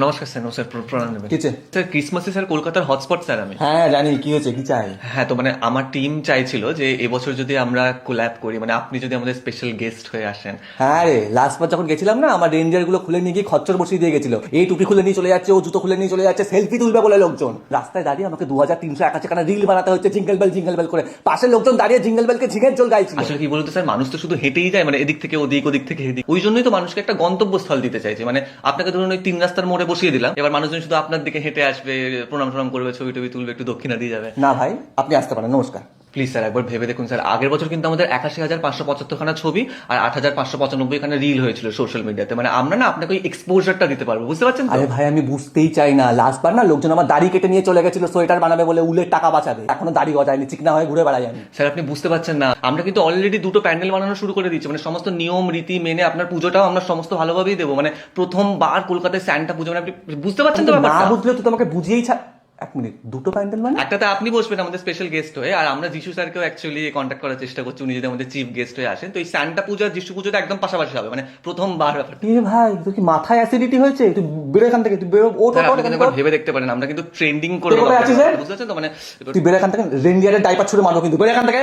নমস্কার sir, sir প্রণাম নেবেন। কিছে স্যার ক্রিসমাসে স্যার কলকাতার হটস্পট স্যার আমি। হ্যাঁ জানি কি হয়েছে, কি চাই? হ্যাঁ, তো মানে আমার টিম চাইছিল যে এবছর যদি আমরা কোল্যাব করি, মানে আপনি যদি আমাদের স্পেশাল গেস্ট হয়ে আসেন। হ্যাঁ রে, লাস্ট বার যখন গেছিলাম না, আমার রেঞ্জার গুলো খুলে নিয়ে গিয়ে খচ্চর বসিয়ে দিয়ে গেছিল। এই টুপি খুলে নিয়ে চলে যাচ্ছে, ও জুতো খুলে নিয়ে চলে যাচ্ছে, সেলফি তুলবে বলে লোকজন। রাস্তায় দাঁড়িয়ে আমাকে 2381 রিল বানাতে হচ্ছে জিঙ্গল বেল করে। পাশের লোকজন দাঁড়িয়ে জিঙ্গল বেলকে ঝিঙের জল গাইছিল। আসলে কি বলুন তো স্যার, মানুষ তো শুধু হেঁটেই যায়, মানে এদিক থেকে ওদিক, ওদিক থেকে এদিক। ওই জন্যই তো মানুষকে একটা গন্তব্যস্থল দিতে চাইছে। মানে আপনাকে ধরুন ওই 3 রাস্তার মোড়ে বসিয়ে দিলাম, এবার মানুষজন শুধু আপনার দিকে হেঁটে আসবে, প্রণাম টনাম করবে, ছবি টবি তুলবে, একটু দক্ষিণা দিয়ে যাবে। না ভাই, আপনি আসতে পারেন, নমস্কার। প্লিজ স্যার একবার ভেবে দেখুন স্যার, আগের বছর কিন্তু আমাদের 81,575 খানা ছবি আর 8,595 খানা রিল হয়েছিল সোশ্যাল মিডিয়াতে। মানে আমরা না আপনাকে ওই এক্সপোজারটা দিতে পারবো, বুঝতে পারছেন তো? আরে ভাই, আমি বুঝতেই চাই না। লাস্ট বার না লোকজন আমার দাড়ি কেটে নিয়ে চলে গেছিল সোয়েটার বানাবে বলে, উলের টাকা বাঁচাবে। এখনো দাড়ি গজায়নি, চিকনা হয়ে ঘুরে বেড়াই আমি। স্যার আপনি বুঝতে পারছেন না, আমরা কিন্তু অলরেডি 2টো প্যান্ডেল বানানো শুরু করে দিচ্ছি। মানে সমস্ত নিয়ম রীতি মেনে আপনার পুজোটাও আমরা সমস্ত ভালোভাবেই দেবো। মানে প্রথমবার কলকাতায় স্যান্টা পুজো, মানে আপনি বুঝতে পারছেন তো না ব্যাপারটা? বুঝলে তো তোমাকে বুঝিয়েই এক মিনিট, দুটো প্যান্ডেল মানে? একটাতে আপনি বসবেন আমাদের স্পেশাল গেস্ট হয়ে, আর আমরা যিশু স্যারকেও অ্যাকচুয়ালি কন্ট্যাক্ট করার চেষ্টা করছি, উনি যদি আমাদের চিফ গেস্ট হয়ে আসেন। তো এই স্যান্টা পূজা যিশু পুজোটা একদম পাশাপাশি হবে, মানে প্রথমবার ব্যাপারটা। এ ভাই, তোর কি মাথায় অ্যাসিডিটি হয়েছে? তুই বেরো এখান থেকে, তুই বেরো। ওঠ স্যার ওঠ, আপনি এখান কিন্তু থেকে একবার ওঠ। ভেবে দেখতে পারেন, আমরা কিন্তু ট্রেন্ডিং করে তুই কোথায় আছিস রে? বুঝতে পারছেন তো? মানে তুই বেরো এখান থেকে, রেন্ডিয়ারের ডাইপার ছুড়ে মারবো কিন্তু। বেরো এখান থেকে।